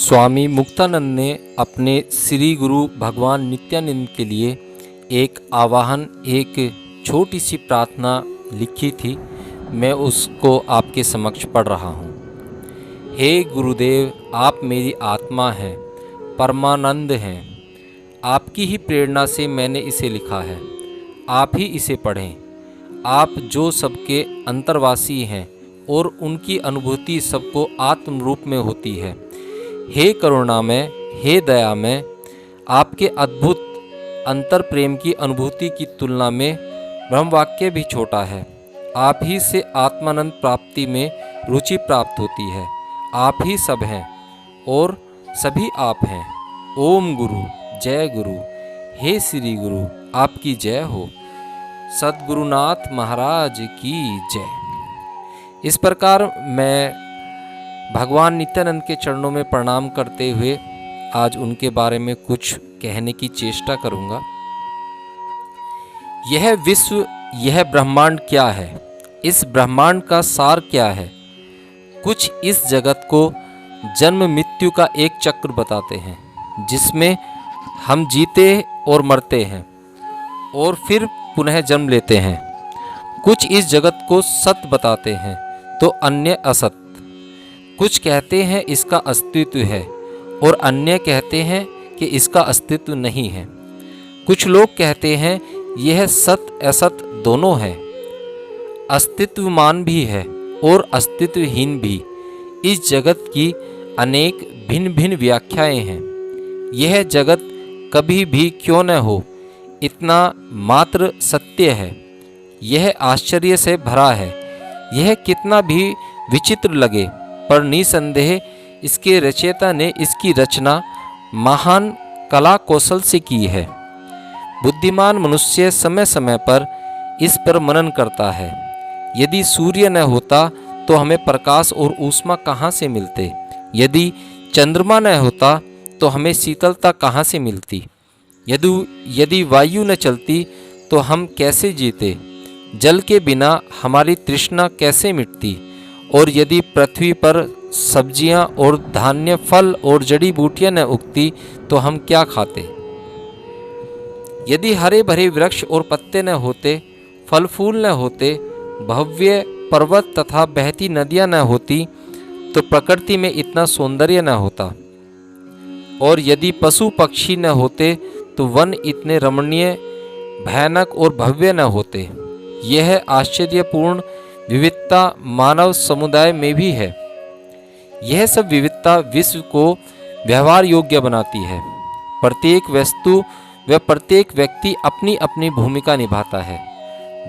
स्वामी मुक्तानंद ने अपने श्री गुरु भगवान नित्यानंद के लिए एक आवाहन, एक छोटी सी प्रार्थना लिखी थी। मैं उसको आपके समक्ष पढ़ रहा हूँ। हे गुरुदेव, आप मेरी आत्मा हैं, परमानंद हैं। आपकी ही प्रेरणा से मैंने इसे लिखा है। आप ही इसे पढ़ें। आप जो सबके अंतर्वासी हैं और उनकी अनुभूति सबको आत्म रूप में होती है। हे करुणामय, हे दयामय, आपके अद्भुत अंतर प्रेम की अनुभूति की तुलना में ब्रह्मवाक्य भी छोटा है। आप ही से आत्मानंद प्राप्ति में रुचि प्राप्त होती है। आप ही सब हैं और सभी आप हैं। ओम गुरु, जय गुरु। हे श्री गुरु, आपकी जय हो। सद्गुरुनाथ महाराज की जय। इस प्रकार मैं भगवान नित्यानंद के चरणों में प्रणाम करते हुए आज उनके बारे में कुछ कहने की चेष्टा करूंगा। यह विश्व, यह ब्रह्मांड क्या है? इस ब्रह्मांड का सार क्या है? कुछ इस जगत को जन्म मृत्यु का एक चक्र बताते हैं, जिसमें हम जीते और मरते हैं और फिर पुनः जन्म लेते हैं। कुछ इस जगत को सत्य बताते हैं तो अन्य असत्य। कुछ कहते हैं इसका अस्तित्व है और अन्य कहते हैं कि इसका अस्तित्व नहीं है। कुछ लोग कहते हैं यह सत्य असत्य दोनों है, अस्तित्वमान भी है और अस्तित्वहीन भी। इस जगत की अनेक भिन्न भिन्न व्याख्याएं हैं। यह जगत कभी भी क्यों न हो, इतना मात्र सत्य है। यह आश्चर्य से भरा है। यह कितना भी विचित्र लगे, पर निसंदेह इसके रचयिता ने इसकी रचना महान कला कौशल से की है। बुद्धिमान मनुष्य समय समय पर इस पर मनन करता है। यदि सूर्य न होता तो हमें प्रकाश और ऊष्मा कहाँ से मिलते? यदि चंद्रमा न होता तो हमें शीतलता कहाँ से मिलती? यदि वायु न चलती तो हम कैसे जीते? जल के बिना हमारी तृष्णा कैसे मिटती? और यदि पृथ्वी पर सब्जियां और धान्य, फल और जड़ी बूटियां न उगती तो हम क्या खाते? यदि हरे भरे वृक्ष और पत्ते न होते, फल फूल न होते, भव्य पर्वत तथा बहती नदियां न होती, तो प्रकृति में इतना सौंदर्य न होता। और यदि पशु पक्षी न होते तो वन इतने रमणीय, भयानक और भव्य न होते। यह आश्चर्यपूर्ण विविधता मानव समुदाय में भी है। यह सब विविधता विश्व को व्यवहार योग्य बनाती है। प्रत्येक वस्तु व प्रत्येक व्यक्ति अपनी अपनी भूमिका निभाता है।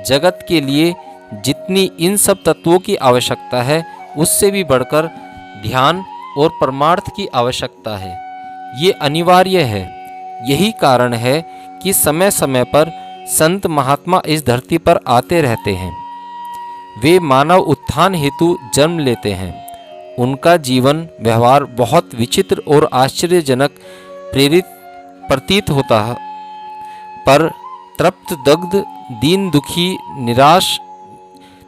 जगत के लिए जितनी इन सब तत्वों की आवश्यकता है, उससे भी बढ़कर ध्यान और परमार्थ की आवश्यकता है। ये अनिवार्य है। यही कारण है कि समय समय पर संत महात्मा इस धरती पर आते रहते हैं। वे मानव उत्थान हेतु जन्म लेते हैं। उनका जीवन व्यवहार बहुत विचित्र और आश्चर्यजनक प्रेरित प्रतीत होता है, पर तृप्त, दग्ध, दीन, दुखी, निराश,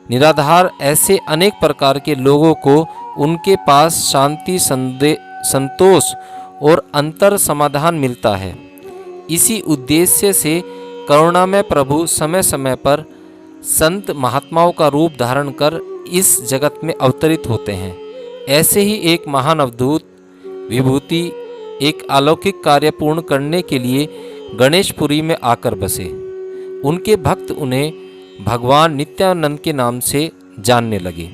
निराधार ऐसे अनेक प्रकार के लोगों को उनके पास शांति, संतोष और अंतर समाधान मिलता है। इसी उद्देश्य से करुणामय प्रभु समय समय पर संत महात्माओं का रूप धारण कर इस जगत में अवतरित होते हैं। ऐसे ही एक महान अवधूत विभूति एक अलौकिक कार्य पूर्ण करने के लिए गणेशपुरी में आकर बसे। उनके भक्त उन्हें भगवान नित्यानंद के नाम से जानने लगे।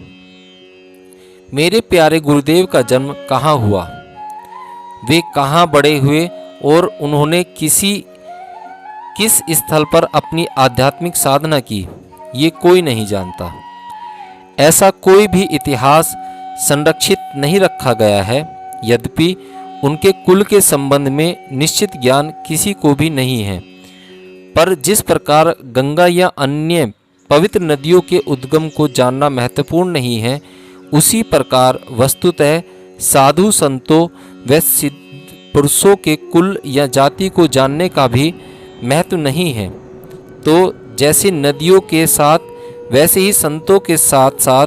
मेरे प्यारे गुरुदेव का जन्म कहाँ हुआ, वे कहाँ बड़े हुए और उन्होंने किस स्थल पर अपनी आध्यात्मिक साधना की, ये कोई नहीं जानता। ऐसा कोई भी इतिहास संरक्षित नहीं रखा गया है। यद्यपि उनके कुल के संबंध में निश्चित ज्ञान किसी को भी नहीं है, पर जिस प्रकार गंगा या अन्य पवित्र नदियों के उद्गम को जानना महत्वपूर्ण नहीं है, उसी प्रकार वस्तुतः साधु संतों व सिद्ध पुरुषों के कुल या जाति को जानने का भी महत्व नहीं है। तो जैसे नदियों के साथ, वैसे ही संतों के साथ साथ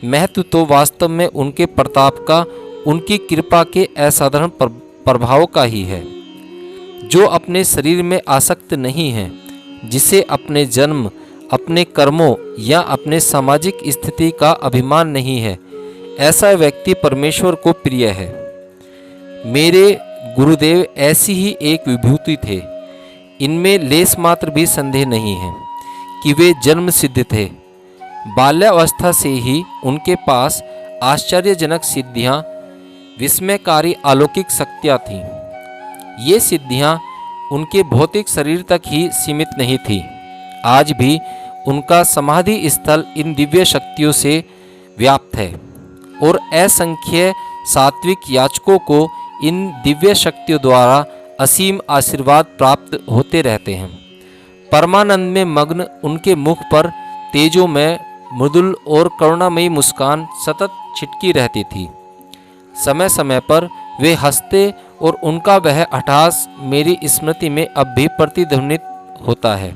महत्व तो वास्तव में उनके प्रताप का उनकी कृपा के असाधारण प्रभाव का ही है। जो अपने शरीर में आसक्त नहीं है, जिसे अपने जन्म, अपने कर्मों या अपने सामाजिक स्थिति का अभिमान नहीं है, ऐसा व्यक्ति परमेश्वर को प्रिय है। मेरे गुरुदेव ऐसी ही एक विभूति थे। इनमें लेस मात्र भी संदेह नहीं है कि वे जन्म सिद्ध थे। बाल्यावस्था से ही उनके पास आश्चर्यजनक सिद्धियां, विस्मयकारी अलौकिक शक्तियां थीं। ये सिद्धियां उनके भौतिक शरीर तक ही सीमित नहीं थी। आज भी उनका समाधि स्थल इन दिव्य शक्तियों से व्याप्त है और असंख्य सात्विक याचकों को इन दिव्य शक्तियों द्वारा असीम आशीर्वाद प्राप्त होते रहते हैं। परमानंद में मग्न उनके मुख पर तेजोमय, मृदुल और करुणामयी मुस्कान सतत छिटकी रहती थी। समय समय पर वे हंसते और उनका वह अट्टहास मेरी स्मृति में अब भी प्रतिध्वनित होता है।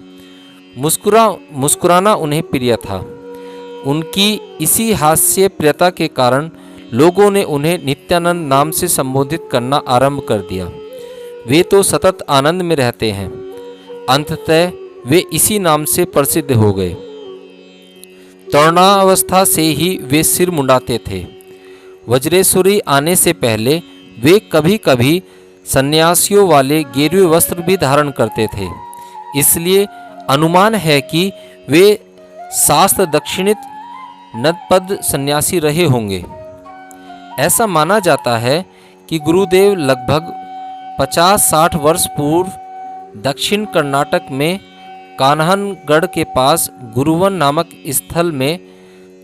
मुस्कुराना उन्हें प्रिय था। उनकी इसी हास्य प्रियता के कारण लोगों ने उन्हें नित्यानंद नाम से संबोधित करना आरंभ कर दिया। वे तो सतत आनंद में रहते हैं। अंततः वे इसी नाम से प्रसिद्ध हो गए। तरुणावस्था से ही वे सिर मुंडाते थे। वज्रेश्वरी आने से पहले वे कभी कभी सन्यासियों वाले गेरुए वस्त्र भी धारण करते थे। इसलिए अनुमान है कि वे शास्त्र दक्षिणित नदपद सन्यासी रहे होंगे। ऐसा माना जाता है कि गुरुदेव लगभग 50-60 वर्ष पूर्व दक्षिण कर्नाटक में कान्हनगढ़ के पास गुरुवन नामक स्थल में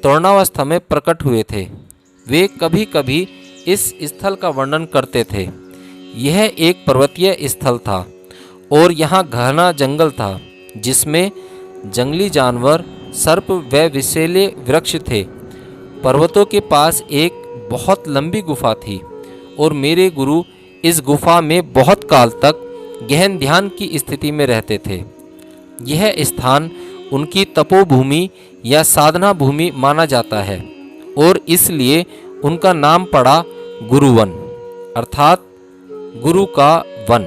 तरुणावस्था में प्रकट हुए थे। वे कभी कभी इस स्थल का वर्णन करते थे। यह एक पर्वतीय स्थल था और यहाँ घना जंगल था, जिसमें जंगली जानवर, सर्प व विषैले वृक्ष थे। पर्वतों के पास एक बहुत लंबी गुफा थी और मेरे गुरु इस गुफा में बहुत काल तक गहन ध्यान की स्थिति में रहते थे। यह स्थान उनकी तपोभूमि या साधना भूमि माना जाता है और इसलिए उनका नाम पड़ा गुरुवन, अर्थात गुरु का वन।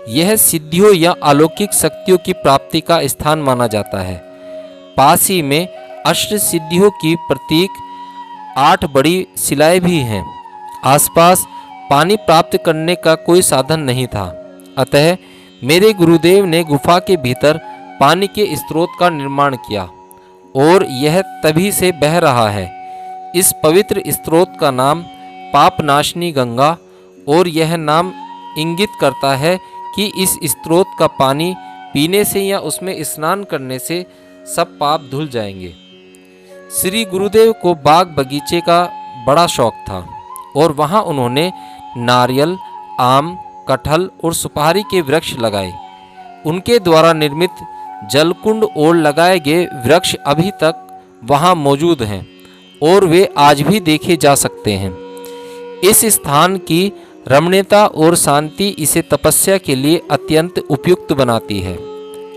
यह सिद्धियों या अलौकिक शक्तियों की प्राप्ति का स्थान माना जाता है। पास ही में अष्ट सिद्धियों की प्रतीक 8 बड़ी शिलाएं भी हैं। आसपास पानी प्राप्त करने का कोई साधन नहीं था, अतः मेरे गुरुदेव ने गुफा के भीतर पानी के स्रोत का निर्माण किया और यह तभी से बह रहा है। इस पवित्र स्रोत का नाम पापनाशनी गंगा, और यह नाम इंगित करता है कि इस स्रोत का पानी पीने से या उसमें स्नान करने से सब पाप धुल जाएंगे। श्री गुरुदेव को बाग बगीचे का बड़ा शौक था और वहाँ उन्होंने नारियल, आम, कटहल और सुपारी के वृक्ष लगाए। उनके द्वारा निर्मित जलकुंड और लगाए गए वृक्ष अभी तक वहाँ मौजूद हैं और वे आज भी देखे जा सकते हैं। इस स्थान की रमणीयता और शांति इसे तपस्या के लिए अत्यंत उपयुक्त बनाती है।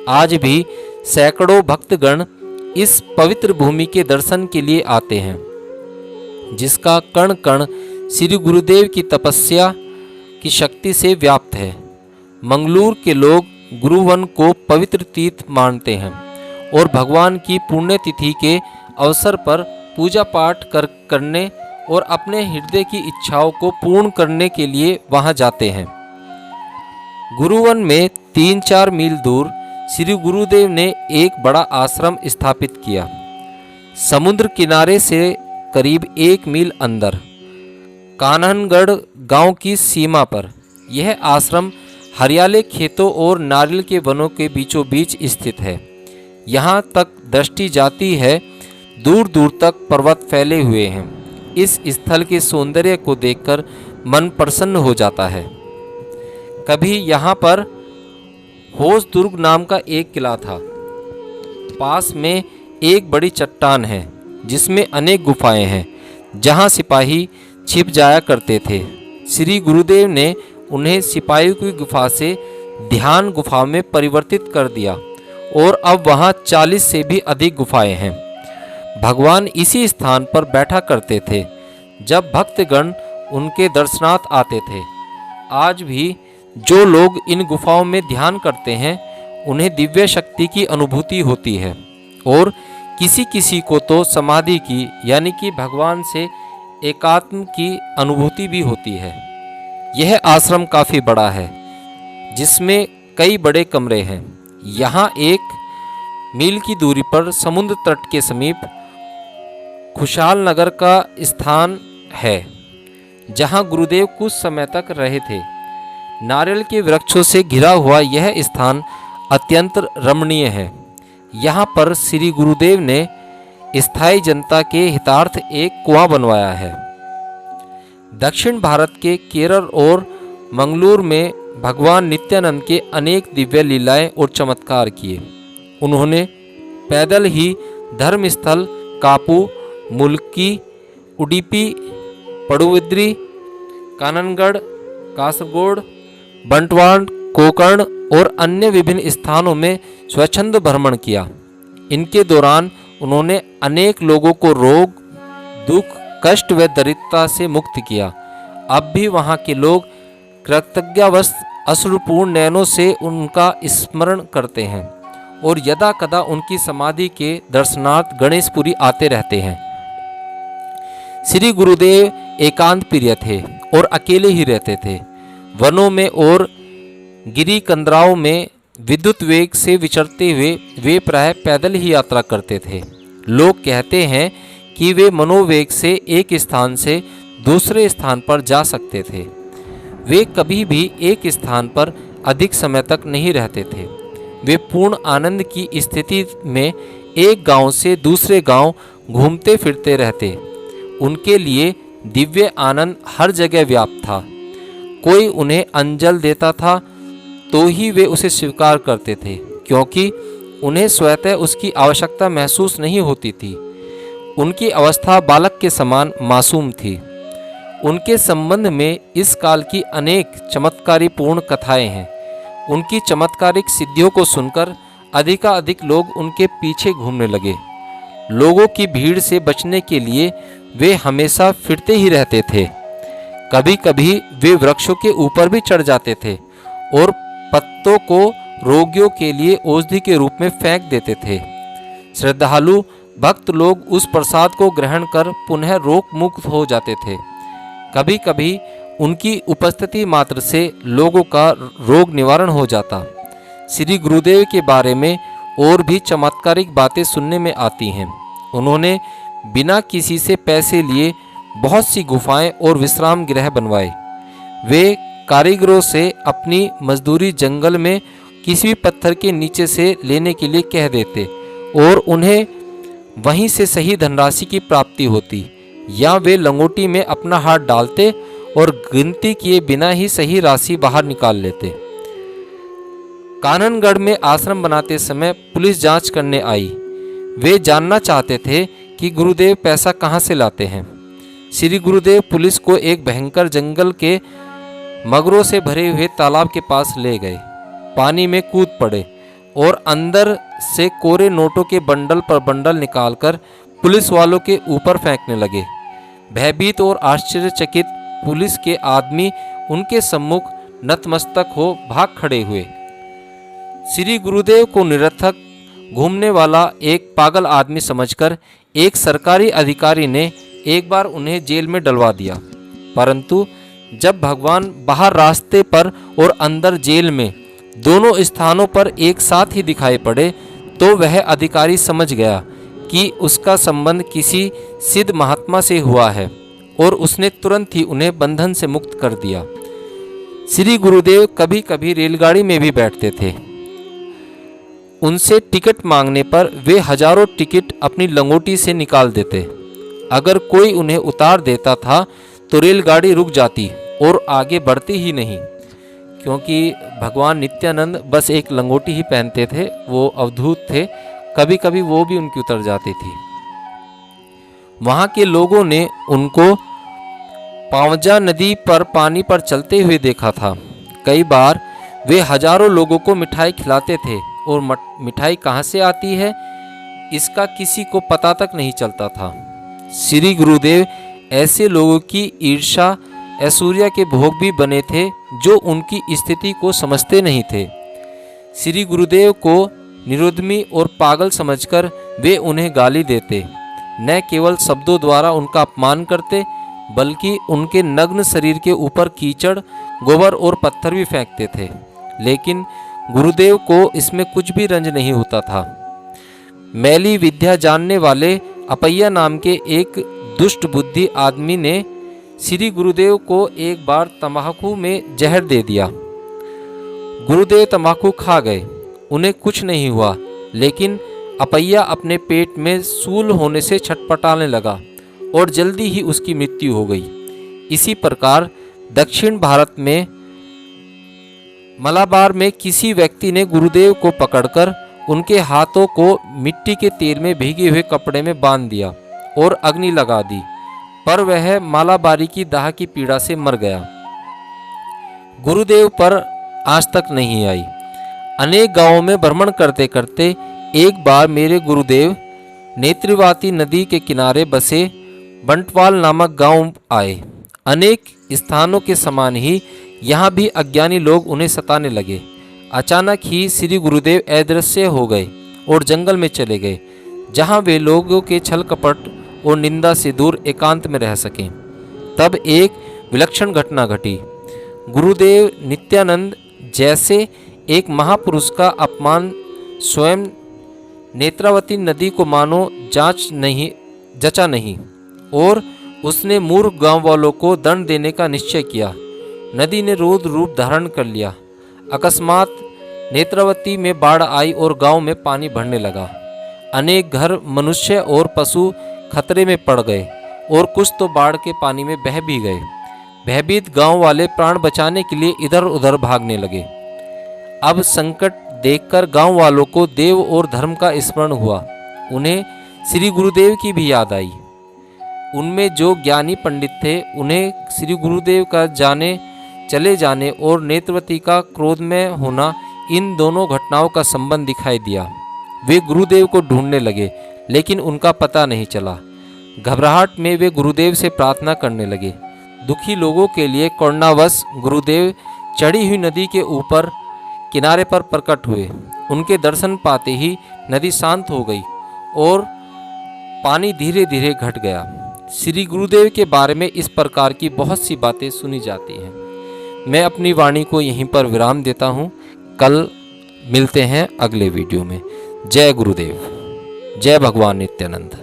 आज भी सैकड़ों भक्तगण इस पवित्र भूमि के दर्शन के लिए आते हैं, जिसका कण कण श्री गुरुदेव की तपस्या की शक्ति से व्याप्त है। मंगलूर के लोग गुरुवन को पवित्र तीर्थ मानते हैं और भगवान की पुण्यतिथि के अवसर पर पूजा पाठ करने और अपने हृदय की इच्छाओं को पूर्ण करने के लिए वहां जाते हैं। गुरुवन में 3-4 मील दूर श्री गुरुदेव ने एक बड़ा आश्रम स्थापित किया। समुद्र किनारे से करीब 1 मील अंदर कान्हनगढ़ गांव की सीमा पर यह आश्रम हरियाले खेतों और नारियल के वनों के बीचों बीच स्थित है। यहाँ तक दृष्टि जाती है, दूर दूर तक पर्वत फैले हुए हैं। इस स्थल के सौंदर्य को देखकर मन प्रसन्न हो जाता है। कभी यहाँ पर होस दुर्ग नाम का एक किला था। पास में एक बड़ी चट्टान है जिसमें अनेक गुफाएं हैं, जहाँ सिपाही छिप जाया करते थे। श्री गुरुदेव ने उन्हें सिपाहियों की गुफा से ध्यान गुफा में परिवर्तित कर दिया और अब वहाँ 40 से भी अधिक गुफाएं हैं। भगवान इसी स्थान पर बैठा करते थे जब भक्तगण उनके दर्शनार्थ आते थे। आज भी जो लोग इन गुफाओं में ध्यान करते हैं उन्हें दिव्य शक्ति की अनुभूति होती है और किसी किसी को तो समाधि की यानी कि भगवान से एकात्म की अनुभूति भी होती है। यह आश्रम काफ़ी बड़ा है जिसमें कई बड़े कमरे हैं। यहाँ 1 मील की दूरी पर समुद्र तट के समीप खुशहाल नगर का स्थान है जहाँ गुरुदेव कुछ समय तक रहे थे। नारियल के वृक्षों से घिरा हुआ यह स्थान अत्यंत रमणीय है। यहाँ पर श्री गुरुदेव ने स्थायी जनता के हितार्थ एक कुआं बनवाया है। दक्षिण भारत के केरल और मंगलूर में भगवान नित्यानंद के अनेक दिव्य लीलाएं और चमत्कार किए। उन्होंने पैदल ही धर्मस्थल कापू, मुल्की, उडुपी, पडुबिद्री, काननगढ़, कासरगोड, बंटवाड़, कोकर्ण और अन्य विभिन्न स्थानों में स्वच्छंद भ्रमण किया। इनके दौरान उन्होंने अनेक लोगों को रोग, दुख, कष्ट व दरिद्रता से मुक्त किया। अब भी वहाँ के लोग कृतज्ञतावश अश्रुपूर्ण नयनों से उनका स्मरण करते हैं और यदा कदा उनकी समाधि के दर्शनार्थ गणेशपुरी आते रहते हैं। श्री गुरुदेव एकांत प्रिय थे और अकेले ही रहते थे। वनों में और गिरी कंदराओं में विद्युत वेग से विचरते हुए वे प्रायः पैदल ही यात्रा करते थे। लोग कहते हैं कि वे मनोवेग से एक स्थान से दूसरे स्थान पर जा सकते थे। वे कभी भी एक स्थान पर अधिक समय तक नहीं रहते थे। वे पूर्ण आनंद की स्थिति में एक गांव से दूसरे गांव घूमते फिरते रहते। उनके लिए दिव्य आनंद हर जगह व्याप्त था। कोई उन्हें अंजल देता था तो ही वे उसे स्वीकार करते थे, क्योंकि उन्हें स्वतः उसकी आवश्यकता महसूस नहीं होती थी। उनकी अवस्था बालक के समान मासूम थी। उनके संबंध में इस काल की अनेक चमत्कारीपूर्ण कथाएं हैं। उनकी चमत्कारिक सिद्धियों को सुनकर अधिकाधिक लोग उनके पीछे घूमने लगे। लोगों की भीड़ से बचने के लिए वे हमेशा फिरते ही रहते थे। कभी कभी वे वृक्षों के ऊपर भी चढ़ जाते थे और पत्तों को रोगियों के लिए औषधि के रूप में फेंक देते थे। श्रद्धालु भक्त लोग उस प्रसाद को ग्रहण कर पुनः रोग मुक्त हो जाते थे। कभी कभी उनकी उपस्थिति मात्र से लोगों का रोग निवारण हो जाता। श्री गुरुदेव के बारे में और भी चमत्कारिक बातें सुनने में आती हैं। उन्होंने बिना किसी से पैसे लिए बहुत सी गुफाएं और विश्राम गृह बनवाए। वे कारीगरों से अपनी मजदूरी जंगल में किसी भी पत्थर के नीचे से लेने के लिए कह देते और उन्हें वहीं से सही धनराशि की प्राप्ति होती, या वे लंगोटी में अपना हाथ डालते और गिनती किए बिना ही सही राशि बाहर निकाल लेते। काननगढ़ में आश्रम बनाते समय पुलिस जांच करने आई। वे जानना चाहते थे कि गुरुदेव पैसा कहाँ से लाते हैं। श्री गुरुदेव पुलिस को एक भयंकर जंगल के मगरों से भरे हुए तालाब के पास ले गए। पानी में कूद पड़े और अंदर से कोरे नोटों के बंडल पर बंडल निकालकर पुलिस वालों के ऊपर फेंकने लगे। भयभीत और आश्चर्यचकित पुलिस के आदमी उनके सम्मुख नतमस्तक हो भाग खड़े हुए। श्री गुरुदेव को निरर्थक घूमने वाला एक पागल आदमी समझकर एक सरकारी अधिकारी ने एक बार उन्हें जेल में डलवा दिया। परंतु जब भगवान बाहर रास्ते पर और अंदर जेल में दोनों स्थानों पर एक साथ ही दिखाई पड़े तो वह अधिकारी समझ गया कि उसका संबंध किसी सिद्ध महात्मा से हुआ है और उसने तुरंत ही उन्हें बंधन से मुक्त कर दिया। श्री गुरुदेव कभी कभी रेलगाड़ी में भी बैठते थे। उनसे टिकट मांगने पर वे हजारों टिकट अपनी लंगोटी से निकाल देते। अगर कोई उन्हें उतार देता था तो रेलगाड़ी रुक जाती और आगे बढ़ती ही नहीं, क्योंकि भगवान नित्यानंद बस एक लंगोटी ही पहनते थे, वो अवधूत थे। कभी कभी वो भी उनकी उतर जाती थी। वहाँ के लोगों ने उनको पावजा नदी पर पानी पर चलते हुए देखा था। कई बार वे हजारों लोगों को मिठाई खिलाते थे और मिठाई कहाँ से आती है इसका किसी को पता तक नहीं चलता था। श्री गुरुदेव ऐसे लोगों की ईर्ष्या ऐश्वर्या के भोग भी बने थे जो उनकी स्थिति को समझते नहीं थे। श्री गुरुदेव को निरुद्मी और पागल समझकर वे उन्हें गाली देते, न केवल शब्दों द्वारा उनका अपमान करते बल्कि उनके नग्न शरीर के ऊपर कीचड़, गोबर और पत्थर भी फेंकते थे। लेकिन गुरुदेव को इसमें कुछ भी रंज नहीं होता था। मैली विद्या जानने वाले अपैया नाम के एक दुष्ट बुद्धि आदमी ने श्री गुरुदेव को एक बार तंबाकू में जहर दे दिया। गुरुदेव तंबाकू खा गए, उन्हें कुछ नहीं हुआ, लेकिन अपैया अपने पेट में सूल होने से छटपटाने लगा और जल्दी ही उसकी मृत्यु हो गई। इसी प्रकार दक्षिण भारत में मलाबार में किसी व्यक्ति ने गुरुदेव को पकड़कर उनके हाथों को मिट्टी के तेल में भीगे हुए कपड़े में बांध दिया और अग्नि लगा दी, पर वह मालाबारी की दाह की पीड़ा से मर गया। गुरुदेव पर आज तक नहीं आई। अनेक गांवों में भ्रमण करते करते एक बार मेरे गुरुदेव नेत्रिवाती नदी के किनारे बसे बंटवाल नामक गांव आए। अनेक स्थानों के समान ही यहाँ भी अज्ञानी लोग उन्हें सताने लगे। अचानक ही श्री गुरुदेव अदृश्य हो गए और जंगल में चले गए, जहाँ वे लोगों के छल कपट और निंदा से दूर एकांत में रह सकें। तब एक विलक्षण घटना घटी। गुरुदेव नित्यानंद जैसे एक महापुरुष का अपमान स्वयं नेत्रावती नदी को मानो जचा नहीं और उसने मूर्ख गांव वालों को दंड देने का निश्चय किया। नदी ने रौद्र रूप धारण कर लिया। अकस्मात नेत्रावती में बाढ़ आई और गांव में पानी भरने लगा। अनेक घर, मनुष्य और पशु खतरे में पड़ गए और कुछ तो बाढ़ के पानी में बह भी गए। भयभीत गांव वाले प्राण बचाने के लिए इधर उधर भागने लगे। अब संकट देखकर गांव वालों को देव और धर्म का स्मरण हुआ। उन्हें श्री गुरुदेव की भी याद आई। उनमें जो ज्ञानी पंडित थे, उन्हें श्री गुरुदेव का चले जाने और नेत्रवती का क्रोध में होना, इन दोनों घटनाओं का संबंध दिखाई दिया। वे गुरुदेव को ढूंढने लगे, लेकिन उनका पता नहीं चला। घबराहट में वे गुरुदेव से प्रार्थना करने लगे। दुखी लोगों के लिए करुणावश गुरुदेव चढ़ी हुई नदी के ऊपर किनारे पर प्रकट हुए। उनके दर्शन पाते ही नदी शांत हो गई और पानी धीरे धीरे घट गया। श्री गुरुदेव के बारे में इस प्रकार की बहुत सी बातें सुनी जाती हैं। मैं अपनी वाणी को यहीं पर विराम देता हूँ। कल मिलते हैं अगले वीडियो में। जय गुरुदेव, जय भगवान नित्यानंद।